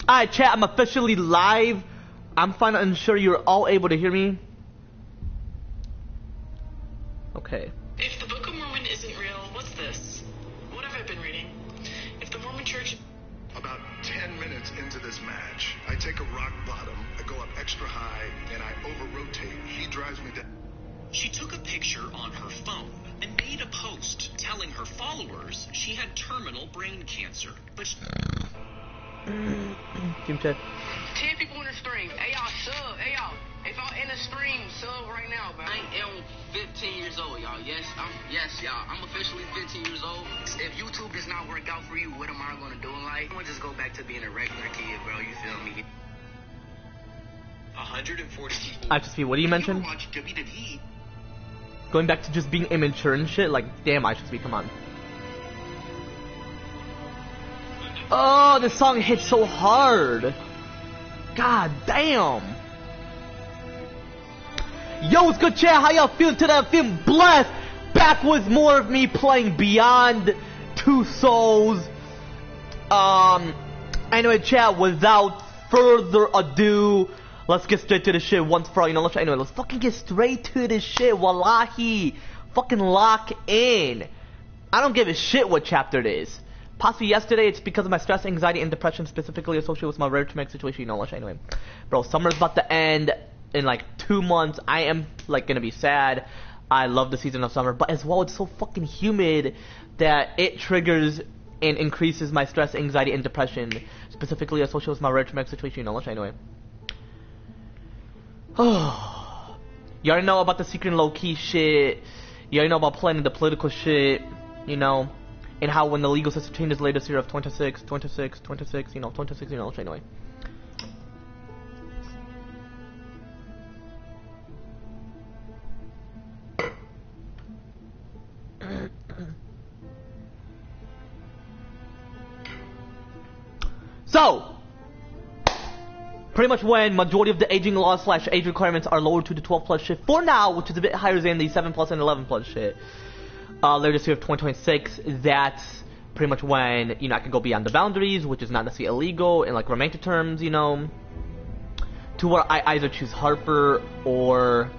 Alright, chat, I'm officially live. I'm fine to ensure you're all able to hear me. Okay. If the Book of Mormon isn't real, what's this? What have I been reading? If the Mormon Church... About 10 minutes into this match, I take a rock bottom, I go up extra high, and I over-rotate. He drives me down. She took a picture on her phone and made a post telling her followers she had terminal brain cancer. But Team chat. 10 people in the stream. Hey, y'all, sub. Hey, y'all. If I'm in the stream, sub right now, man. I am 15 years old, y'all. Yes, y'all. I'm officially 15 years old. If YouTube does not work out for you, what am I going to do in life? I'm going to just go back to being a regular kid, bro. You feel me? 140 people. I just see. What do you mention? Watch WWE. Going back to just being immature and shit. Like, damn, I should be. Come on. Oh, this song hits so hard. God damn. Yo, what's good, chat? How y'all feeling today? I'm feeling blessed. Back with more of me playing Beyond Two Souls. Anyway, chat, without further ado, let's get straight to the shit once for all. You know, let's fucking get straight to the shit. Wallahi. Fucking lock in. I don't give a shit what chapter it is. Possibly yesterday, it's because of my stress, anxiety, and depression, specifically associated with my rare traumatic situation. You know, anyway. Bro, summer's about to end in like 2 months. I am like gonna be sad. I love the season of summer, but as well, it's so fucking humid that it triggers and increases my stress, anxiety, and depression, specifically associated with my rare traumatic situation. You know, anyway. Oh, you already know about the secret and low-key shit. You already know about planning the political shit. You know. And how when the legal system changes later this year of 26, you know, 26, you know, anyway. So, pretty much when majority of the aging laws / age requirements are lowered to the 12 plus shit for now, which is a bit higher than the 7 plus and 11 plus shit. Later this year of 2026, that's pretty much when, you know, I can go beyond the boundaries, which is not necessarily illegal in like romantic terms, you know, to where I either choose Harper or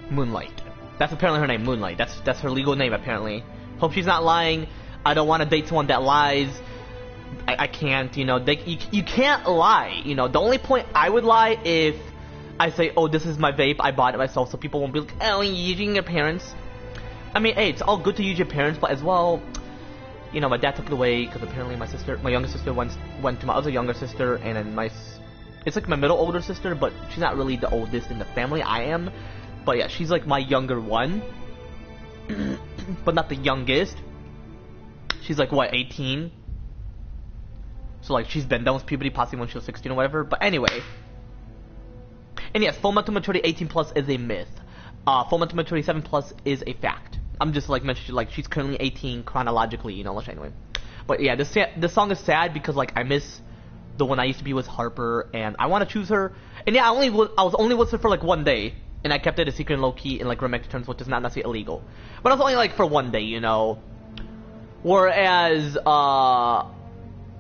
Moonlight. That's apparently her name, Moonlight. That's her legal name apparently. Hope she's not lying. I don't want to date someone that lies. I can't, you know, you can't lie, you know. The only point I would lie if I say, oh, this is my vape, I bought it myself, so people won't be like, oh, you're using your parents. I mean, hey, it's all good to use your parents, but as well, you know, my dad took it away, because apparently my younger sister went to my other younger sister, and then it's like my middle older sister, but she's not really the oldest in the family, I am. But yeah, she's like my younger one, but not the youngest. She's like, what, 18? So like, she's been done with puberty possibly when she was 16 or whatever, but anyway. And yes, full mental maturity 18 plus is a myth. Full mental maturity 7 plus is a fact. I'm just like mentioning, like, she's currently 18 chronologically, you know, anyway. But yeah, this song is sad because like I miss the one I used to be with, Harper, and I want to choose her. And yeah, I was only with her for like 1 day, and I kept it a secret and low key in like romantic terms, which is not necessarily illegal. But it was only like for 1 day, you know. Whereas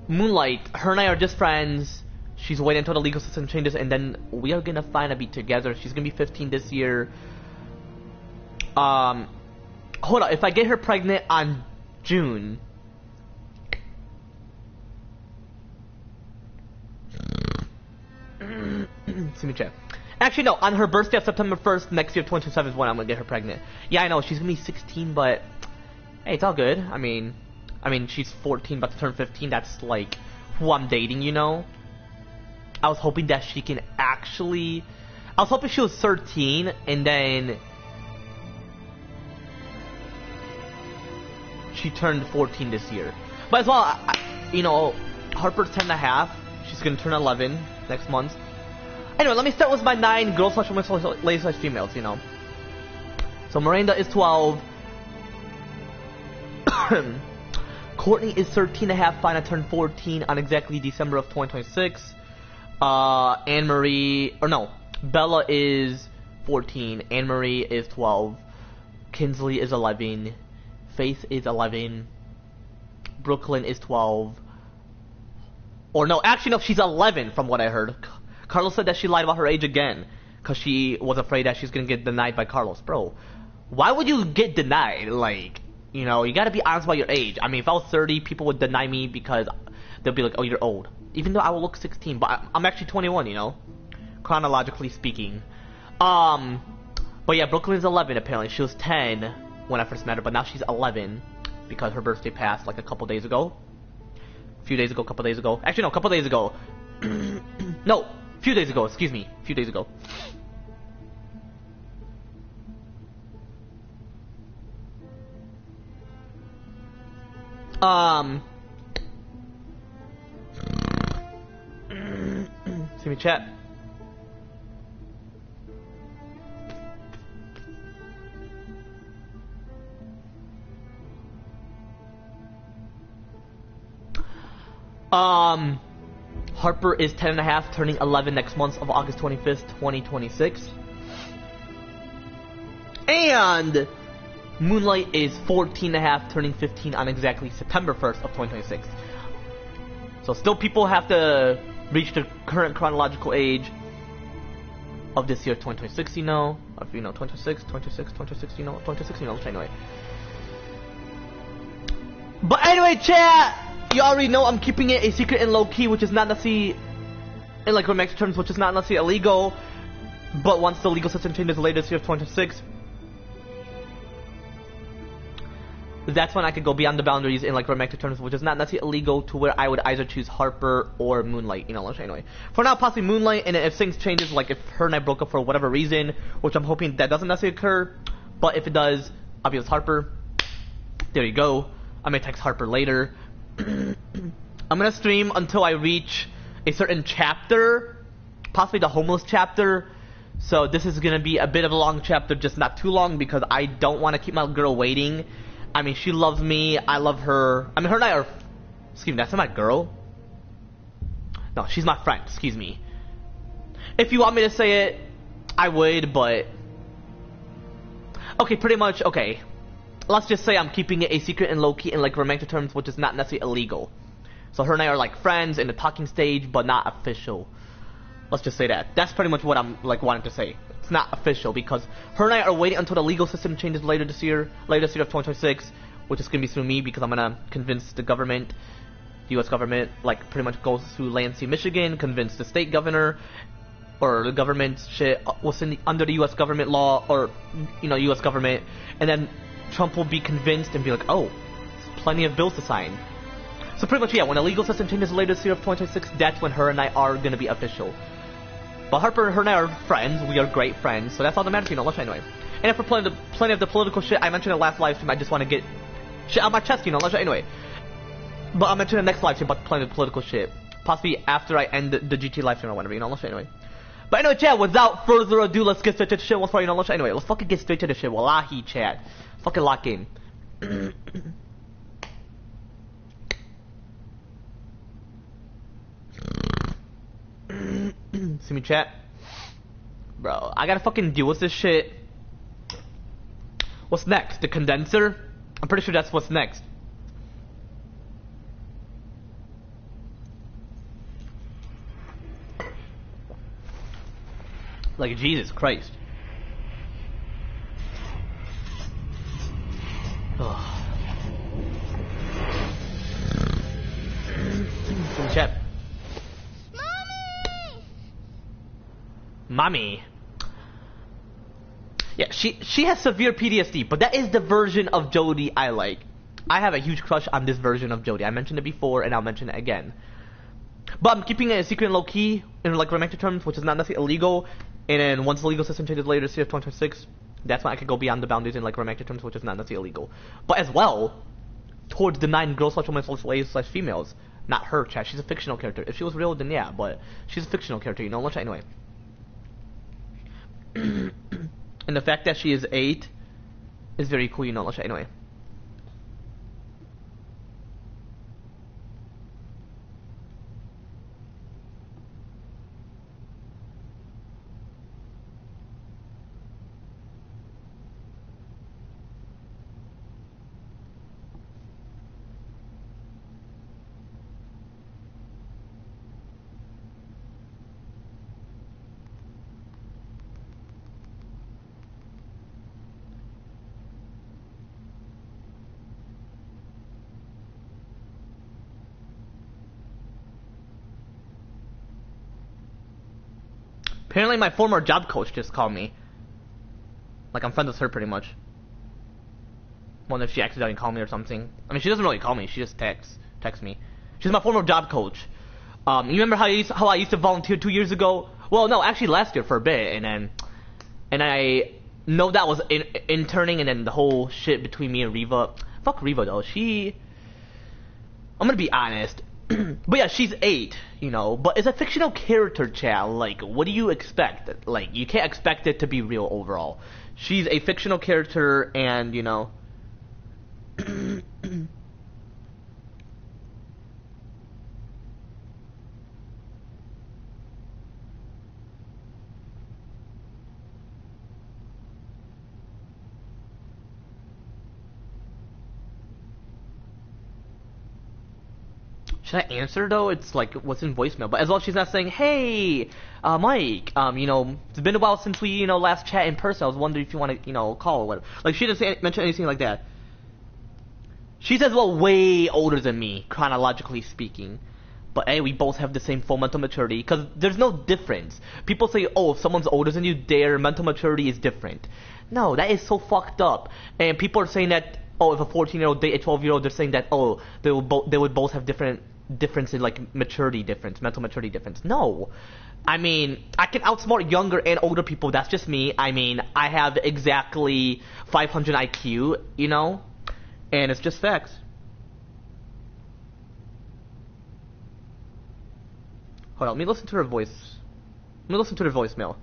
Moonlight, her and I are just friends. She's waiting until the legal system changes, and then we are gonna finally be together. She's gonna be 15 this year. Hold on. If I get her pregnant on June, see me check. Actually, no. On her birthday of September 1st, next year, 2027 is when I'm gonna get her pregnant. Yeah, I know she's gonna be 16, but hey, it's all good. I mean, she's 14, about to turn 15. That's like who I'm dating, you know. I was hoping that she can actually... I was hoping she was 13, and then she turned 14 this year. But as well, you know, Harper's 10 and a half. She's going to turn 11 next month. Anyway, let me start with my 9 girls / women / ladies / females, you know. So Miranda is 12. Courtney is 13 and a half, fine, I turned 14 on exactly December of 2026. Anne-Marie, or no, Bella is 14, Anne-Marie is 12, Kinsley is 11, Faith is 11, Brooklyn is 12, Or no, actually no, she's 11 from what I heard. Carlos said that she lied about her age again because she was afraid that she's gonna get denied by Carlos. Bro, why would you get denied? Like, you know, you gotta be honest about your age. I mean, if I was 30, people would deny me because they'll be like, oh, you're old. Even though I will look 16, but I'm actually 21, you know? Chronologically speaking. But yeah, Brooklyn's 11 apparently. She was 10 when I first met her, but now she's 11 because her birthday passed like a couple days ago. A few days ago, couple days ago. Actually, no, a couple days ago. No, a few days ago, excuse me. A few days ago. See me chat. Harper is 10 and a half, turning 11 next month of August 25th, 2026. And Moonlight is 14 and a half, turning 15 on exactly September 1st of 2026. So still people have to reach the current chronological age of this year, 2026, you know. Or, you know, 26, 26, 26, you know, 26, you know, anyway. But anyway, chat! You already know I'm keeping it a secret and low-key, which is not necessarily, in like romantic terms, which is not necessarily illegal. But once the legal system changes later this year, 2026, that's when I could go beyond the boundaries in like romantic terms, which is not necessarily illegal, to where I would either choose Harper or Moonlight, you know, anyway. For now, possibly Moonlight, and if things changes, like if her and I broke up for whatever reason, which I'm hoping that doesn't necessarily occur, but if it does, I'll be with Harper. There you go. I may text Harper later. I'm gonna stream until I reach a certain chapter, possibly the homeless chapter. So this is gonna be a bit of a long chapter, just not too long, because I don't want to keep my girl waiting. I mean, she loves me, I love her. I mean, her and I are... Excuse me, that's not my girl? No, she's my friend, excuse me. If you want me to say it, I would, but... Okay, pretty much, okay. Let's just say I'm keeping it a secret and low-key in like romantic terms, which is not necessarily illegal. So her and I are like friends in the talking stage, but not official. Let's just say that. That's pretty much what I'm like wanting to say. It's not official because her and I are waiting until the legal system changes later this year of 2026, which is gonna be through me because I'm gonna convince the government, the U.S. government, like pretty much goes through Lansing, Michigan, convince the state governor, or the government shit was under the U.S. government law, or you know, U.S. government, and then Trump will be convinced and be like, oh, there's plenty of bills to sign. So pretty much, yeah, when the legal system changes later this year of 2026, that's when her and I are going to be official. But Harper, her and I are friends. We are great friends. So that's all that matters, you know, let's anyway. And if we're plenty of the political shit, I mentioned in the last live stream, I just want to get shit out of my chest, you know, let's anyway. But I'll mention in the next live stream about plenty of political shit. Possibly after I end the GT live stream or whatever, you know, let's anyway. But anyway, chat, without further ado, let's get straight to the shit. Once more, you know, let's anyway. Let's fucking get straight to the shit. Wallahi, chat. Fucking lock in. See me, chat? Bro, I gotta fucking deal with this shit. What's next? The condenser? I'm pretty sure that's what's next. Like, Jesus Christ. Chat. Mommy. Yeah, she has severe PTSD, but that is the version of Jodie I like. I have a huge crush on this version of Jodie. I mentioned it before, and I'll mention it again. But I'm keeping it a secret and low key in like romantic terms, which is not necessarily illegal. And then once the legal system changes later this year of 2026, that's when I could go beyond the boundaries in like romantic terms, which is not necessarily illegal. But as well, towards denying girls, women, slaves, females. Not her, chat. She's a fictional character. If she was real, then yeah, but she's a fictional character, you know? Let's anyway. And the fact that she is 8 is very cool, you know? Let's anyway. Apparently my former job coach just called me. Like, I'm friends with her pretty much. Wonder if she accidentally called me or something. I mean, she doesn't really call me. She just texts me. She's my former job coach. You remember how I used to volunteer 2 years ago? Well, no, actually last year for a bit, and I know that was interning, and then the whole shit between me and Reva. Fuck Reva though. I'm gonna be honest. But yeah, she's 8, you know. But it's a fictional character, chat. Like, what do you expect? Like, you can't expect it to be real overall. She's a fictional character, and you know. Should I answer though? It's like what's in voicemail, but as well she's not saying, "Hey, Mike, you know, it's been a while since we, you know, last chat in person. I was wondering if you want to, you know, call or whatever." Like she didn't mention anything like that. She's as well way older than me, chronologically speaking. But hey, we both have the same full mental maturity, because there's no difference. People say, oh, if someone's older than you, their mental maturity is different. No, that is so fucked up. And people are saying that, oh, if a 14-year-old date a 12-year-old, they're saying that, oh, they would both have difference in like maturity difference, mental maturity difference. No. I mean, I can outsmart younger and older people. That's just me. I mean, I have exactly 500 IQ, you know? And it's just facts. Hold on, let me listen to her voice. Let me listen to her voicemail.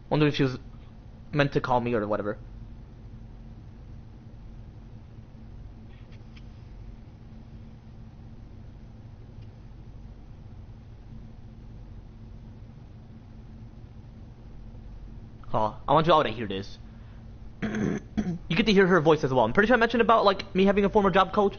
Wonder if she was meant to call me or whatever. Oh, I want you all to hear this. You get to hear her voice as well. I'm pretty sure I mentioned about like me having a former job coach.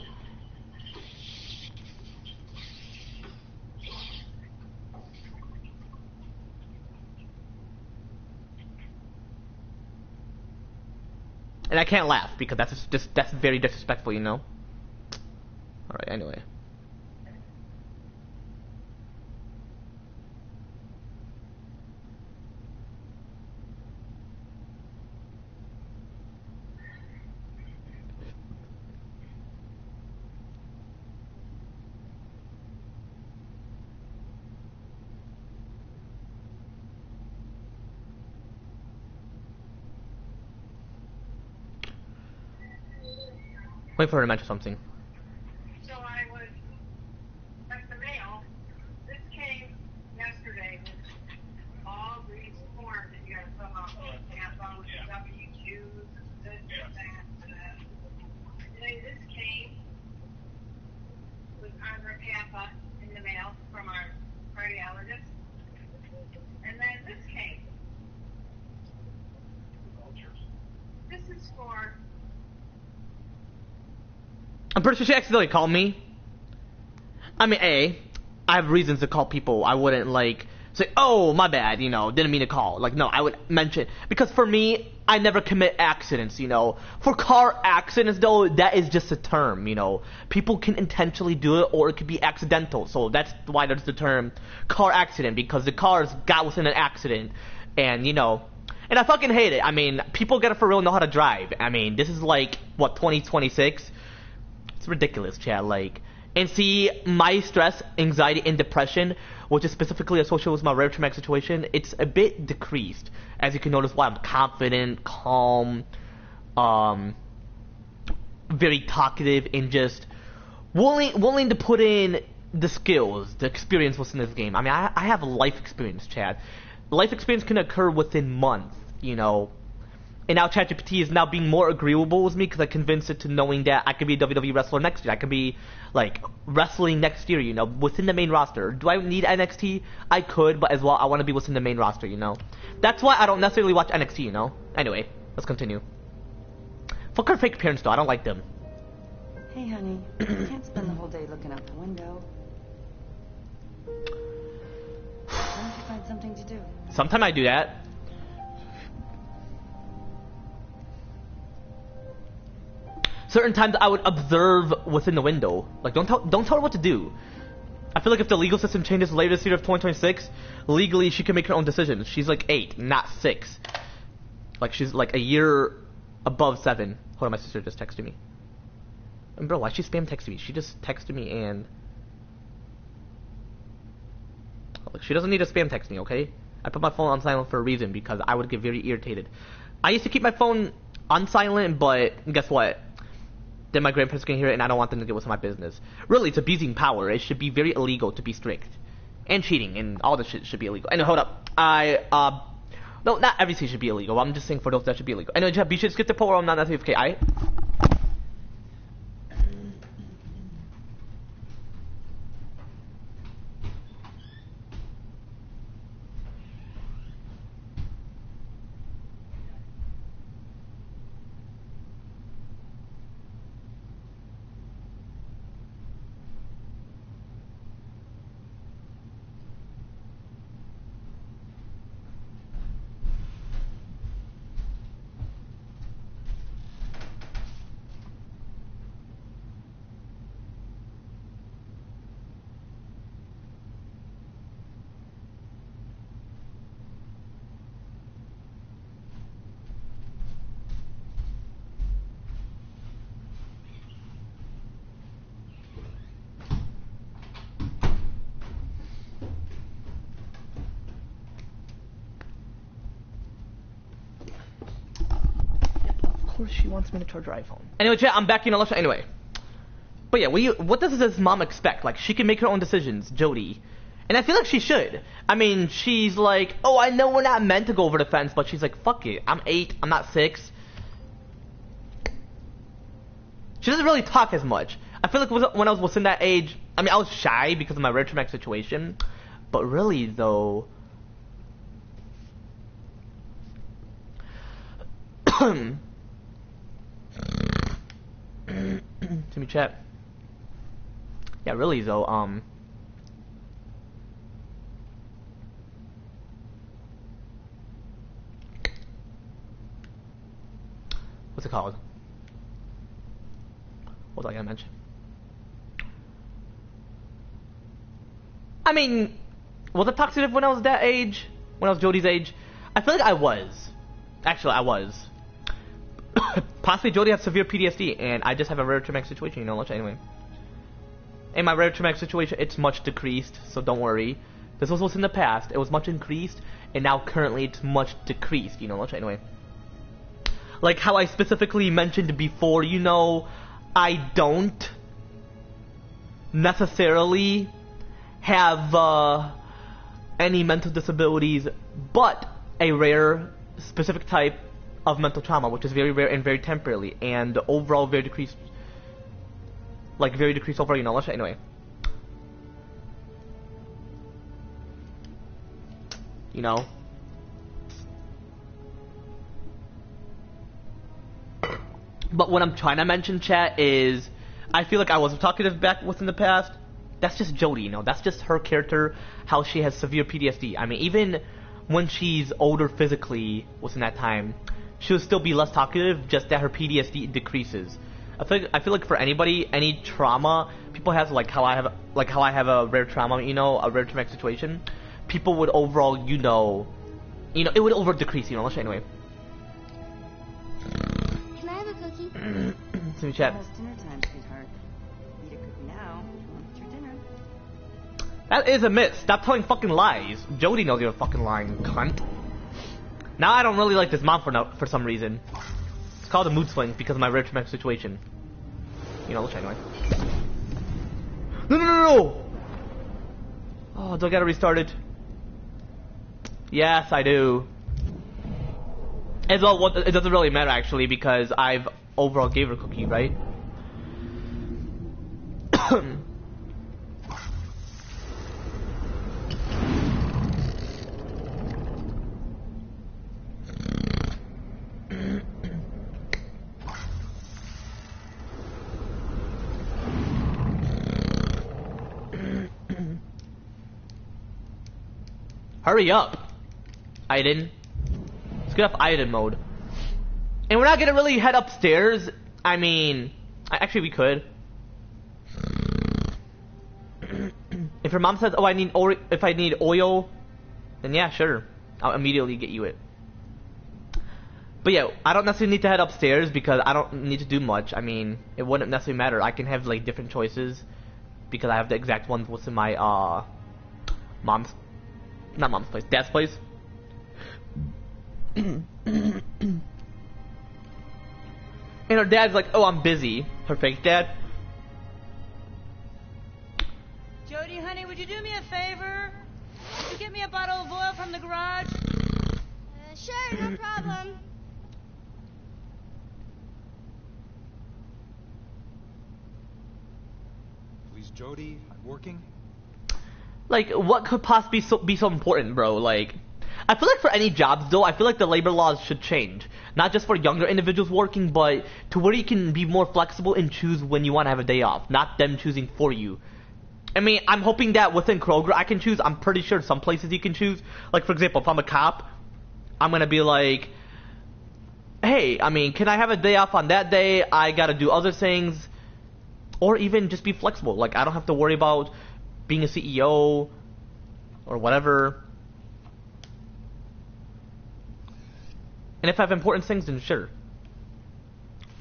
And I can't laugh because that's very disrespectful, you know. All right. Anyway. Wait for her to mention something. So I was at the mail. This came yesterday with all these forms that you got to fill out. Amazon with the W-2s, this, that, and that. Today this came with Andra Kappa in the mail from our cardiologist. And then this came. This is for... I'm pretty sure she accidentally called me. I mean, I have reasons to call people. I wouldn't, like, say, oh, my bad, you know, didn't mean to call. Like, no, I would mention, because for me, I never commit accidents, you know. For car accidents, though, that is just a term, you know. People can intentionally do it, or it could be accidental. So that's why there's the term car accident, because the cars got within an accident. And, you know, and I fucking hate it. I mean, people gotta for real know how to drive. I mean, this is like, what, 2026? It's ridiculous, chat. Like, and see, my stress, anxiety, and depression, which is specifically associated with my rare traumatic situation, it's a bit decreased. As you can notice, why I'm confident, calm, very talkative, and just willing to put in the skills, the experience within this game. I mean, I have life experience, chat. Life experience can occur within months, you know. And now ChatGPT is now being more agreeable with me because I convinced it to knowing that I could be a WWE wrestler next year. I could be, like, wrestling next year, you know, within the main roster. Do I need NXT? I could, but as well, I want to be within the main roster, you know. That's why I don't necessarily watch NXT, you know. Anyway, let's continue. Fuck her fake parents, though. I don't like them. Hey, honey. You can't spend the whole day looking out the window. Why don't you find something to do? Sometimes I do that. certain times I would observe within the window. Like, don't tell her what to do. I feel like if the legal system changes later this year of 2026, legally she can make her own decisions. She's like 8, not 6. Like, she's like a year above 7. Hold on, my sister just texted me. And bro, why she spam texting me? She just texted me and... Look, she doesn't need to spam text me, okay? I put my phone on silent for a reason, because I would get very irritated. I used to keep my phone on silent, but guess what? Then my grandparents can hear it, and I don't want them to get what's my business. Really, it's abusing power. It should be very illegal to be strict. And cheating, and all this shit should be illegal. And hold up. No, not everything should be illegal. I'm just saying for those that should be illegal. Anyway, Jeff, be sure to skip the poll or I'm not AFK, alright? Of course she wants me to charge her iPhone. Anyway, chat, I'm back, you know, anyway. But yeah, what does his mom expect? Like, she can make her own decisions, Jody. And I feel like she should. I mean, she's like, oh, I know we're not meant to go over the fence, but she's like, fuck it. I'm 8, I'm not 6. She doesn't really talk as much. I feel like when I was within that age, I mean, I was shy because of my rare traumatic situation. But really, though... To me, chat. Yeah, really though. What's it called? What was I gonna mention? I mean, was it toxic when I was that age? When I was Jody's age? I feel like I was. Actually, I was. Possibly Jody has severe PTSD, and I just have a rare traumatic situation, you know, anyway. In my rare traumatic situation, it's much decreased, so don't worry. This was what's in the past. It was much increased, and now currently it's much decreased, you know, anyway. Like how I specifically mentioned before, you know, I don't necessarily have any mental disabilities, but a rare specific type of mental trauma, which is very rare and very temporarily, and overall very decreased, like very decreased overall, you know, anyway. You know. But what I'm trying to mention, chat, is I feel like I was talkative back within the past. That's just Jody, you know, that's just her character, how she has severe PTSD. I mean, even when she's older physically within that time, she'll still be less talkative, just that her PTSD decreases. I feel like for anybody, any trauma, people have like how I have a rare trauma, you know, a rare traumatic situation. People would overall, you know, it would over decrease, you know. Anyway. Can I have a cookie? See me chat. Almost dinner time, sweetheart. Eat a cookie now. You won't get your dinner. That is a myth. Stop telling fucking lies. Jody knows you're fucking lying, cunt. Now I don't really like this mom for some reason. It's called a mood swing because of my rare traumatic situation. You know, anyway. No! Oh, do I gotta restart it? Yes, I do. As well, it doesn't really matter actually because I've overall gave her a cookie, right? Hurry up, Aiden. Let's get off Aiden mode. And we're not gonna really head upstairs. I mean, actually we could. If your mom says, "Oh, if I need oil," then yeah, sure, I'll immediately get you it. But yeah, I don't necessarily need to head upstairs because I don't need to do much. I mean, it wouldn't necessarily matter. I can have like different choices because I have the exact ones what's in my not mom's place, dad's place. And her dad's like, "Oh, I'm busy." Her fake dad. Jody, honey, would you do me a favor? Could you get me a bottle of oil from the garage? Sure, no problem. Please, Jody, I'm working. Like, what could possibly be so important, bro? Like, I feel like for any jobs, though, I feel like the labor laws should change. Not just for younger individuals working, but to where you can be more flexible and choose when you want to have a day off. Not them choosing for you. I mean, I'm hoping that within Kroger I can choose. I'm pretty sure some places you can choose. Like, for example, if I'm a cop, I'm going to be like, hey, I mean, can I have a day off on that day? I got to do other things. Or even just be flexible. Like, I don't have to worry about being a CEO or whatever. And if I have important things, then sure.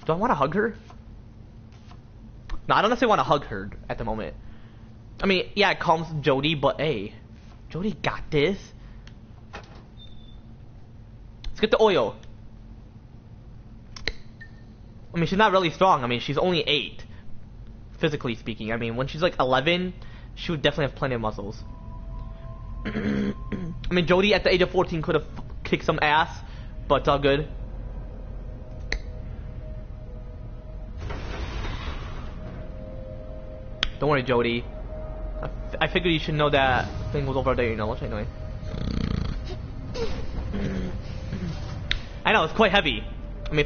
Do I want to hug her? No, I don't necessarily want to hug her at the moment. I mean, yeah, it calms Jody, but hey, Jody got this. Let's get the oil. I mean, she's not really strong. I mean, she's only 8. Physically speaking. I mean, when she's like 11, she would definitely have plenty of muscles. I mean, Jody at the age of 14 could have kicked some ass, but it's all good. Don't worry, Jody. I figured you should know that thing was over there, you know. Anyway. I know, it's quite heavy. I mean,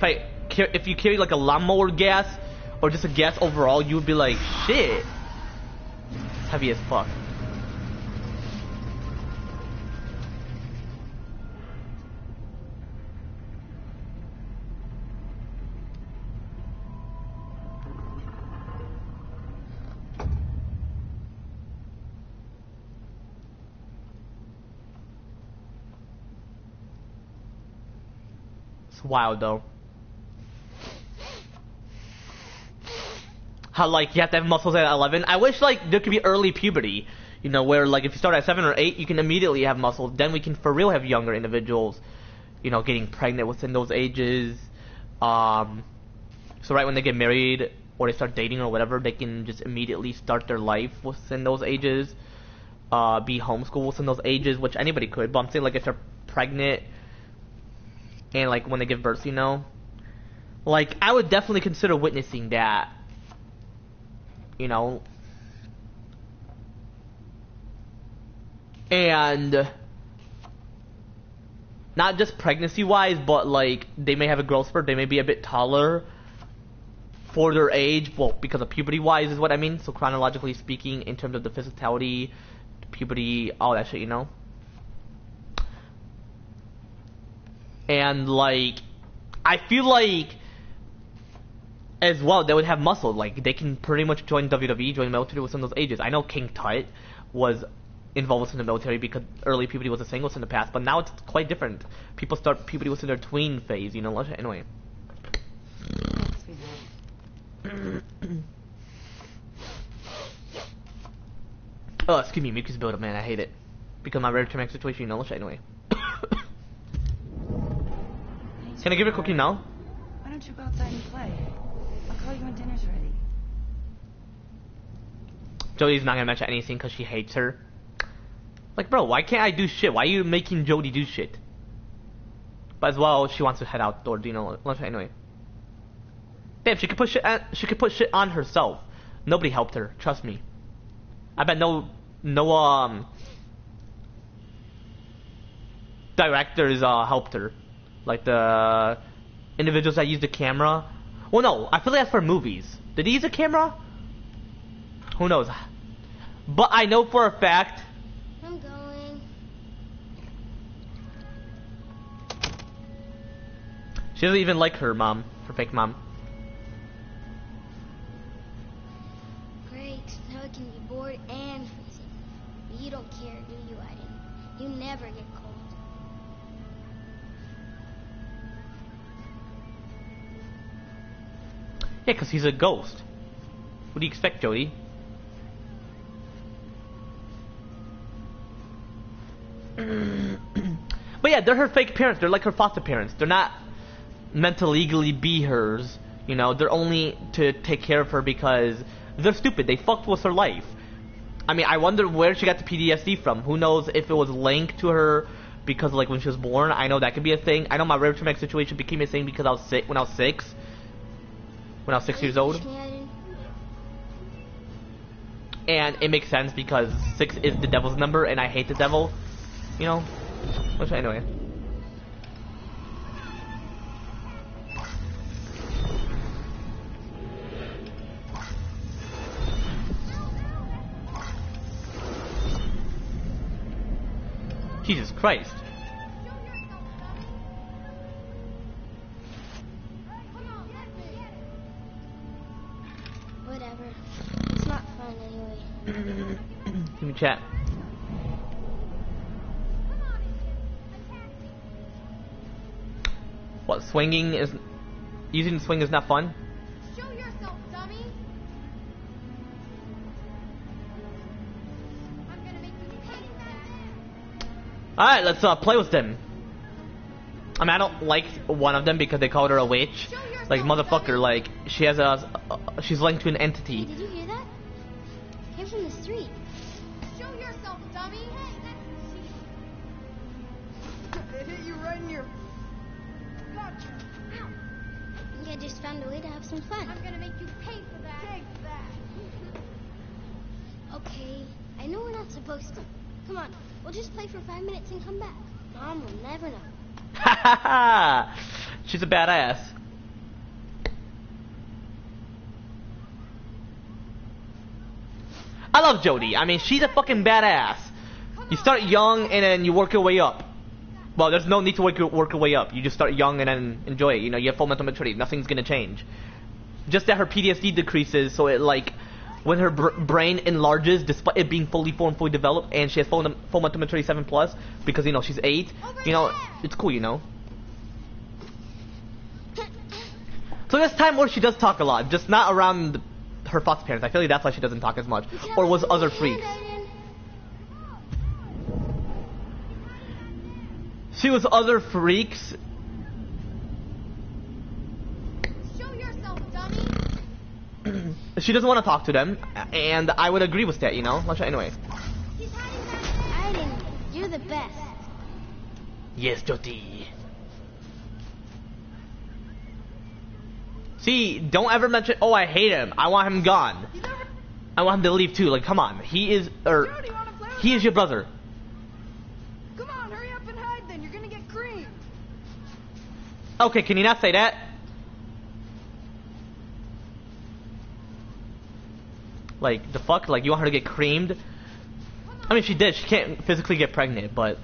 if you carry like a lawnmower gas, or just a gas overall, you would be like, shit. It's heavy as fuck. It's wild though. How like you have to have muscles at 11. I wish like there could be early puberty, you know, where like if you start at 7 or 8, you can immediately have muscles. Then we can for real have younger individuals, you know, getting pregnant within those ages. So right when they get married or they start dating or whatever, they can just immediately start their life within those ages. Be homeschooled within those ages, which anybody could. But I'm saying like if they're pregnant and like when they give birth, you know, like I would definitely consider witnessing that. You know, and not just pregnancy wise, but like they may have a growth spurt, they may be a bit taller for their age, well, because of puberty wise is what I mean. So chronologically speaking, in terms of the physicality, puberty, all that shit, you know. And like I feel like as well, they would have muscle. Like, they can pretty much join WWE, join the military within those ages. I know King Tut was involved in the military because early puberty was a thing in the past, but now it's quite different. People start puberty within their tween phase, you know. Anyway. Oh, excuse me, mucus buildup, man. I hate it because my rare traumatic situation, you know. Anyway. Can I give you a cookie now? Why don't you go outside and play? I'll call you when dinner's ready. Jody's not gonna mention anything because she hates her. Like, bro, why can't I do shit? Why are you making Jody do shit? But as well, she wants to head outdoors, you know. Anyway. Damn, she could put shit on herself. Nobody helped her, trust me. I bet no directors helped her. Like the individuals that use the camera. Well, no, I feel like that's for movies. Did he use a camera? Who knows? But I know for a fact. I'm going. She doesn't even like her mom, her fake mom. can be bored and freezing. But you don't care, do you, Aiden? You never get cold. Yeah, because he's a ghost. What do you expect, Jody? But yeah, they're her fake parents. They're like her foster parents. They're not meant to legally be hers. You know, they're only to take care of her because they're stupid. They fucked with her life. I mean, I wonder where she got the PTSD from. Who knows if it was linked to her because, like, when she was born. I know that could be a thing. I know my rare traumatic situation became a thing because I was sick when I was 6. When I was 6 years old. And it makes sense because 6 is the devil's number and I hate the devil. You know? Which, anyway. Jesus Christ. Whatever. It's not fun anyway. Give me chat. What, swinging is... Using the swing is not fun? Show yourself, dummy! I'm gonna make you pay for that. Alright, let's play with them. I mean, I don't like one of them because they called her a witch. Like, motherfucker, like, she has a... she's linked to an entity. Did you hear that? Came from the street. Show yourself, dummy! It hit you right in your... Gotcha. Ow. I think I just found a way to have some fun. I'm gonna make you pay for that. Take that. Okay, I know we're not supposed to. Come on, we'll just play for 5 minutes and come back. Mom will never know. Ha ha ha! She's a badass. I love Jodie. I mean, she's a fucking badass. You start young and then you work your way up. Well, there's no need to work your way up. You just start young and then enjoy it. You know, you have full mental maturity. Nothing's gonna change. Just that her PTSD decreases, so it, like, when her brain enlarges, despite it being fully formed, fully developed, and she has full mental maturity 7+, because, you know, she's 8. You know, it's cool, you know. So there's time where she does talk a lot, just not around her foster parents. I feel like that's why she doesn't talk as much. Or was other freaks. She was other freaks. Show yourself, dummy! She doesn't want to talk to them, and I would agree with that, you know? Anyway. He's hiding back there. Aiden, you're the best. Yes, Jodie. See, don't ever mention, oh, I hate him. I want him gone. I want him to leave too. Like, come on. He is, he is your brother. Come on, hurry up and hide then. You're gonna get creamed. Okay, can you not say that? Like, the fuck? Like, you want her to get creamed? I mean, she did. She can't physically get pregnant, but,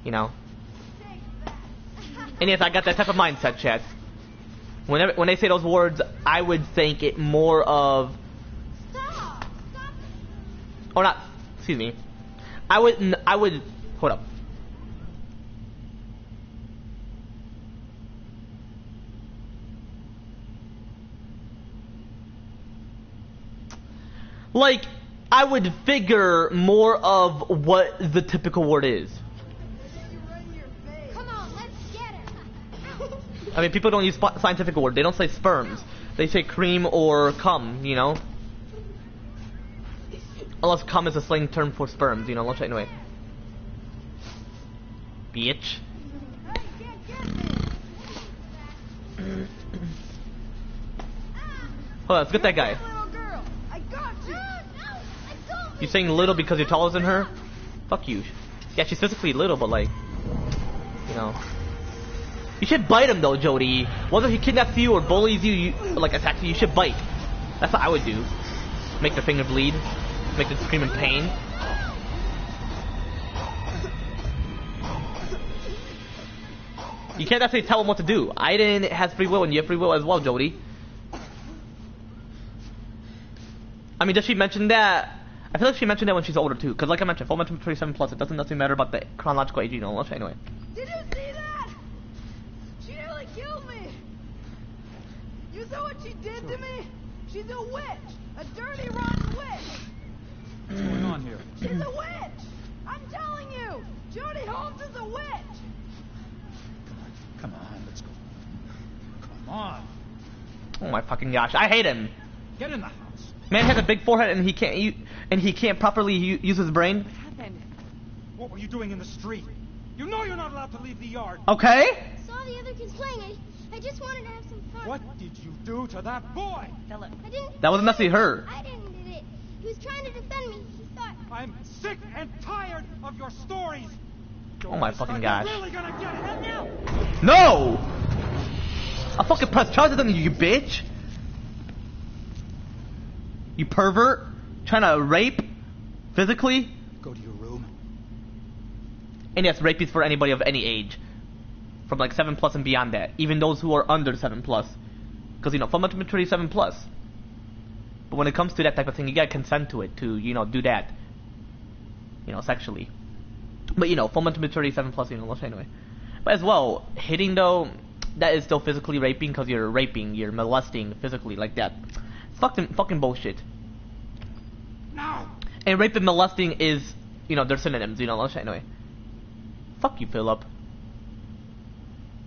you know. And yes, I got that type of mindset, chat. When they say those words, I would think it more of... Stop! Or not, excuse me. I would, hold up. Like, I would figure more of what the typical word is. Come on, let's get her. I mean, people don't use scientific word. They don't say sperms. They say cream or cum, you know? Unless cum is a slang term for sperms, you know? Anyway. Bitch. Hold on, let's get that guy. You saying little because you're taller than her? Fuck you. Yeah, she's physically little, but like, you know. You should bite him though, Jodie. Whether he kidnaps you or bullies you, like attacks you, you should bite. That's what I would do. Make their finger bleed. Make them scream in pain. You can't actually tell him what to do. Aiden has free will and you have free will as well, Jodie. I mean, does she mention that? I feel like she mentioned that when she's older too, because like I mentioned, full mental 27 plus. It doesn't necessarily matter about the chronological age, you know. Anyway. Did you see that? She nearly killed me. You saw what she did to me? She's a witch, a dirty, rotten witch. What's going on here? She's a witch. I'm telling you, Jody Holmes is a witch. Come on, let's go. Come on. Oh my fucking gosh, I hate him. Get in the house. Man has a big forehead and he can't properly use his brain. What happened? What were you doing in the street? You know you're not allowed to leave the yard. Okay. Saw the other kids playing. I just wanted to have some fun. What did you do to that boy? Philip. I didn't. That wasn't necessarily her. I didn't do it. He was trying to defend me. He thought. I'm sick and tired of your stories. Oh my fucking gosh. You're really gonna get it now? No! I fucking press charges on you, you bitch! You pervert! Trying to rape? Physically? Go to your room. And yes, rape is for anybody of any age. From like 7 plus and beyond that. Even those who are under 7 plus. Because, you know, from maturity 7 plus. But when it comes to that type of thing, you gotta consent to it, to, you know, do that. You know, sexually. But, you know, full maturity 7 plus, you know, anyway. But as well, hitting though, that is still physically raping because you're raping, you're molesting physically like that. It's fucking bullshit. No. And rape and molesting is, you know, they're synonyms, you know, anyway. Fuck you, Philip.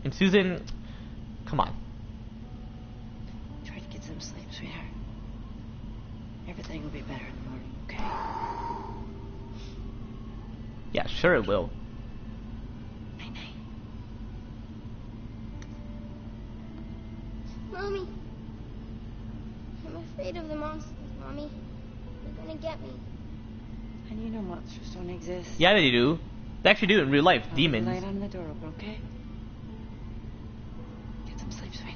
And Susan, come on. Try to get some sleep, sweetheart. Everything will be better in the morning, okay? Yeah, sure it will. Night-night. Mommy. I'm afraid of the monsters, Mommy. They're gonna get me. And you know monsters don't exist. Yeah, they do. They actually do in real life. I'll Demons. Light on the door open, okay? Get some sleep, sweetie.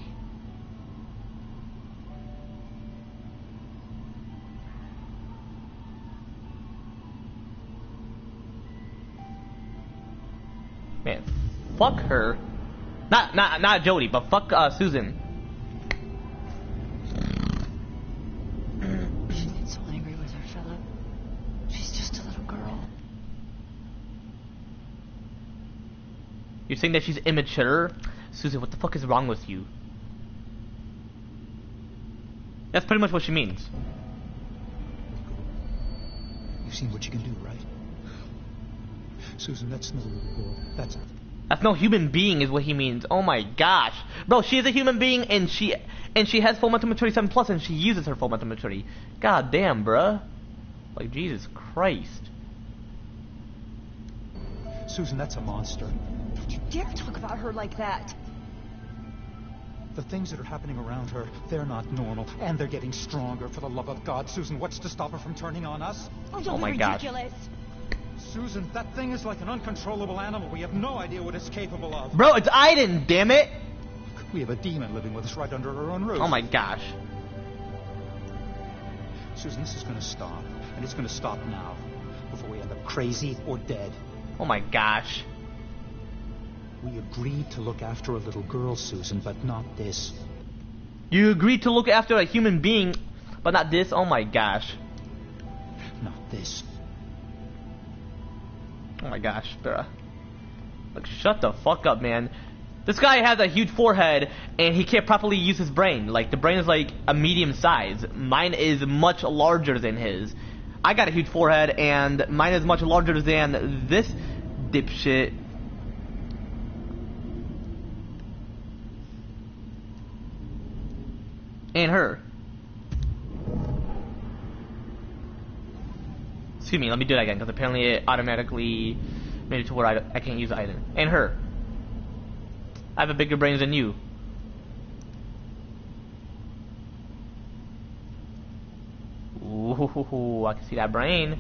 Man, fuck her. Not Jody, but fuck Susan. She gets so angry with her, Philip. She's just a little girl. You're saying that she's immature? Susan, what the fuck is wrong with you? That's pretty much what she means. You've seen what you can do, right? Susan, that's no little girl. That's no human being is what he means. Oh my gosh. Bro, she is a human being and she has full mental maturity 7 plus and she uses her full mental maturity. God damn, bruh. Like, Jesus Christ. Susan, that's a monster. Don't you dare talk about her like that. The things that are happening around her, they're not normal. And they're getting stronger. For the love of God, Susan, what's to stop her from turning on us? Oh my gosh. Ridiculous. Susan, that thing is like an uncontrollable animal. We have no idea what it's capable of. Bro, it's Aiden, damn it! We have a demon living with us right under our own roof. Oh my gosh. Susan, this is going to stop. And it's going to stop now. Before we end up crazy or dead. Oh my gosh. We agreed to look after a little girl, Susan, but not this. You agreed to look after a human being, but not this? Oh my gosh. Not this. Oh my gosh, bruh. Like, shut the fuck up, man. This guy has a huge forehead, and he can't properly use his brain. Like, the brain is like a medium size. Mine is much larger than his. I got a huge forehead, and mine is much larger than this dipshit. And her. Excuse me, let me do that again, because apparently it automatically made it to where I can't use it either. And her. I have a bigger brain than you. Ooh, I can see that brain.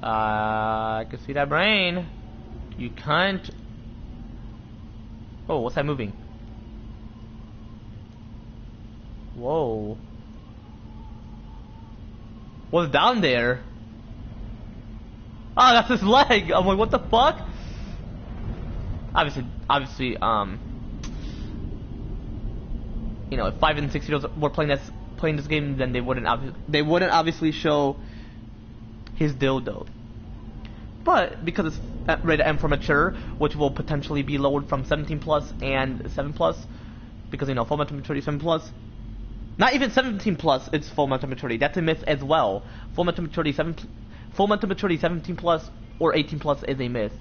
I can see that brain. You can't. Oh, what's that moving? Whoa. What's down there? Oh, that's his leg. I'm like, what the fuck? Obviously, you know, if 5 and 6 year olds were playing playing this game, then they wouldn't obviously show his dildo. But because it's rated M for mature, which will potentially be lowered from 17 plus and 7 plus, because you know full mental maturity 7 plus. Not even 17 plus, it's full mental maturity. That's a myth as well. Full mental maturity 17 plus or 18 plus is a myth.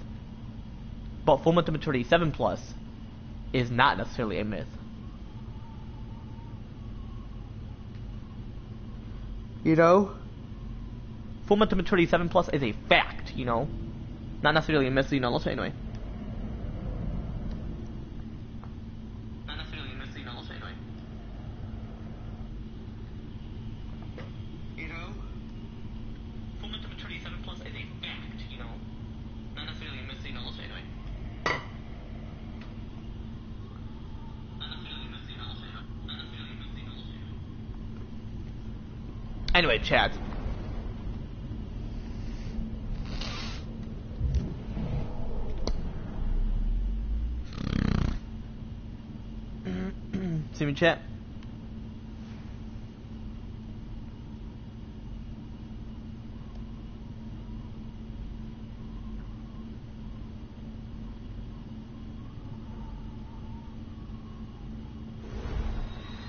But full mental maturity 7 plus is not necessarily a myth. You know? Full mental maturity 7 plus is a fact, you know? Not necessarily a myth, you know, let's say anyway. Not necessarily a myth, you know, let's say anyway. You know? Full mental maturity 7 plus is a fact, you know? Not necessarily a myth, you know, let's say anyway. Anyway, chat. See me, chat.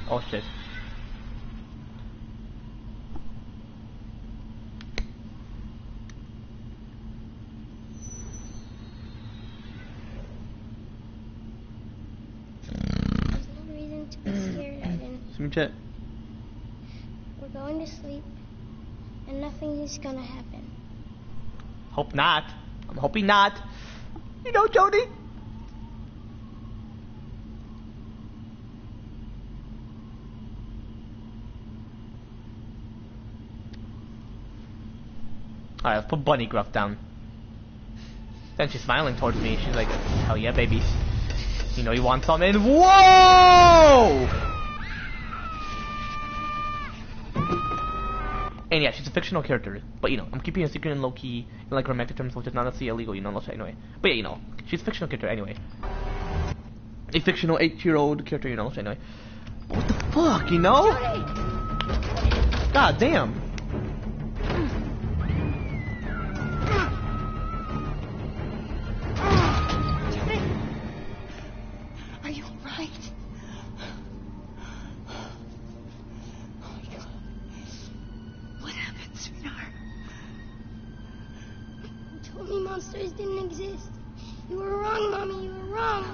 Oh shit. Chat. We're going to sleep, and nothing is gonna happen. Hope not. I'm hoping not. You know, Jody. Alright, let's put Bunny Gruff down. Then she's smiling towards me. She's like, hell yeah, baby. You know you want something? Whoa! And yeah, she's a fictional character, but you know, I'm keeping a secret in low-key, in like romantic terms, which is not necessarily illegal, you know, anyway. But yeah, you know, she's a fictional character anyway. A fictional 8-year-old character, you know, anyway. But what the fuck, you know? God damn. Are you alright? Monsters didn't exist. You were wrong, Mommy. You were wrong.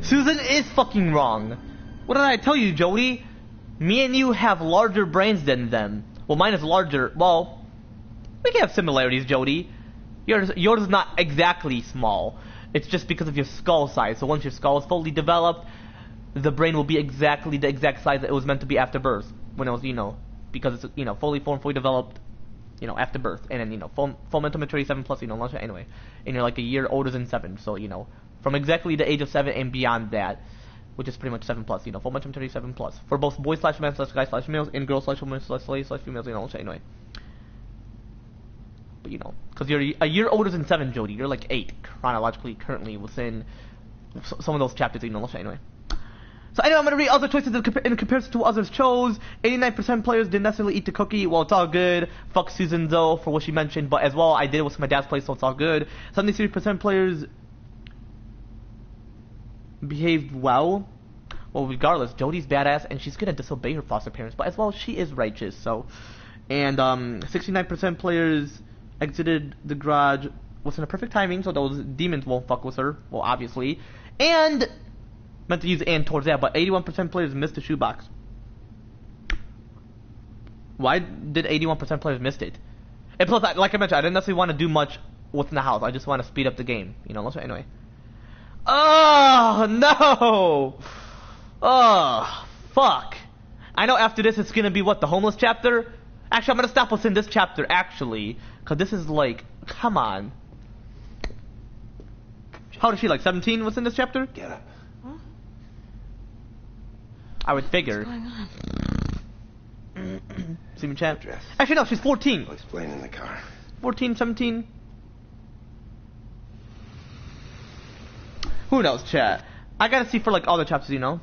Susan is fucking wrong. What did I tell you, Jody? Me and you have larger brains than them. Well, mine is larger. Well, we can have similarities, Jody. Yours is not exactly small. It's just because of your skull size. So once your skull is fully developed, the brain will be exactly the exact size that it was meant to be after birth. When it was, you know, because it's, you know, fully formed, fully developed. You know, after birth, and then, you know, full mental maturity 7 plus, you know, anyway, and you're like a year older than 7, so, you know, from exactly the age of 7 and beyond that, which is pretty much 7 plus, you know, full mental maturity 7 plus, for both boys / men / guys / males, and girls / women / slaves / females, you know, anyway. But, you know, because you're a year older than 7, Jody, you're like 8, chronologically, currently, within some of those chapters, you know, anyway. So anyway, I'm going to read other choices in comparison to what others chose. 89% players didn't necessarily eat the cookie. Well, it's all good. Fuck Susan, though, for what she mentioned. But as well, I did it with my dad's place, so it's all good. 73% players behaved well. Well, regardless, Jody's badass, and she's going to disobey her foster parents. But as well, she is righteous, so. And 69% players exited the garage within a perfect timing, so those demons won't fuck with her. Well, obviously. And... meant to use and towards that, but 81% players missed the shoebox. Why did 81% players miss it? And plus, like I mentioned, I didn't necessarily want to do much within the house. I just want to speed up the game. You know, anyway. Oh, no! Oh, fuck. I know after this it's going to be, what, the homeless chapter? Actually, I'm going to stop within this chapter, actually. Because this is like, come on. How old is she, like 17 within this chapter? Get up. I would figure. What's going on? See me, chat? Actually, no, she's 14. I'll explain in the car. 14, 17. Who knows, chat? I gotta see for like all the chapters, you know.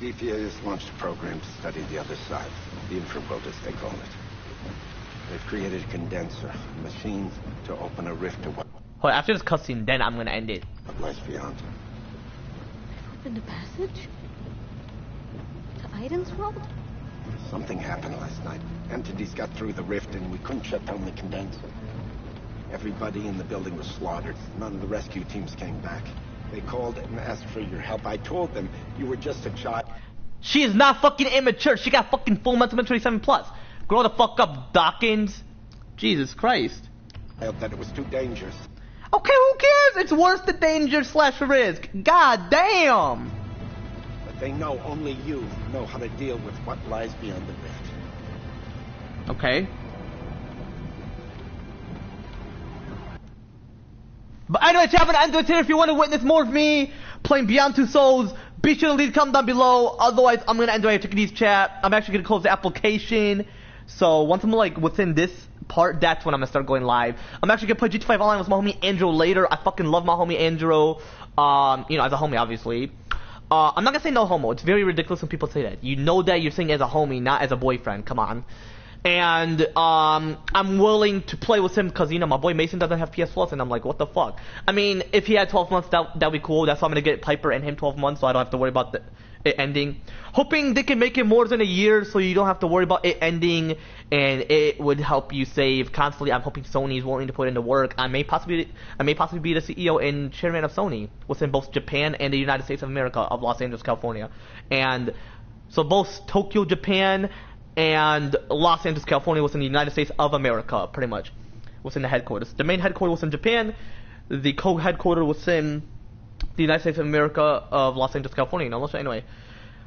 DPA has launched a program to study the other side, the infraworld as they call it. They've created a condenser, a machine to open a rift to what After this cutscene, then I'm gonna end it. lies beyond. Opened a passage? To Aiden's world? Something happened last night. Entities got through the rift and we couldn't shut down the condenser. Everybody in the building was slaughtered. None of the rescue teams came back. They called and asked for your help. I told them you were just a child. She is not fucking immature. She got fucking full mental maturity 7+. Grow the fuck up, Dawkins. Jesus Christ. That it was too dangerous. Okay, who cares? It's worth the danger / risk. God damn. But they know only you know how to deal with what lies beyond the rift. Okay. But anyway, chat, I'm gonna end it here. If you want to witness more of me playing Beyond Two Souls, be sure to leave a comment down below. Otherwise, I'm gonna end it right here. Take these, chat. I'm actually gonna close the application. So once I'm like within this part, that's when I'm gonna start going live. I'm actually gonna play GTA 5 Online with my homie Andrew later. I fucking love my homie Andrew. You know, as a homie, obviously. I'm not gonna say no homo. It's very ridiculous when people say that. You know that you're saying as a homie, not as a boyfriend. Come on. And I'm willing to play with him because, you know, my boy Mason doesn't have PS Plus, and I'm like, what the fuck? I mean, if he had 12 months, that'd be cool. That's why I'm gonna get Piper and him 12 months, so I don't have to worry about it ending. Hoping they can make it more than a year, so you don't have to worry about it ending, and it would help you save constantly. I'm hoping Sony's willing to put in the work. I may possibly be the CEO and chairman of Sony within both Japan and the United States of America of Los Angeles, California, and so both Tokyo, Japan, and Los Angeles, California was in the United States of America, pretty much. Was in the headquarters. The main headquarters was in Japan. The co-headquarters was in the United States of America of Los Angeles, California. You know, anyway.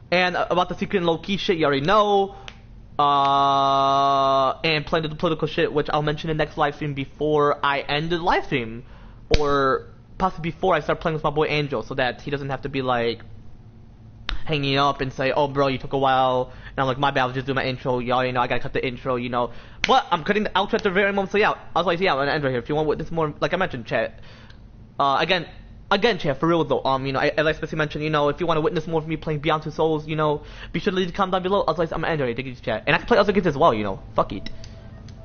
And about the secret and low-key shit, you already know. And plenty of the political shit, which I'll mention in the next live stream before I end the live stream. Or possibly before I start playing with my boy Angel, so that he doesn't have to be like hanging up and say, oh bro, you took a while, and I'm like, my bad, I'll just do my intro, y'all, you know, I gotta cut the intro, you know, but I'm cutting the outro at the very moment, so yeah, otherwise, yeah, I'm gonna end right here. If you want to witness more, like I mentioned, chat, again, chat, for real though, you know, as I especially mentioned, you know, if you want to witness more of me playing Beyond Two Souls, you know, be sure to leave a comment down below, otherwise, I'm gonna end right here, take it, chat, and I can play other games as well, you know, fuck it.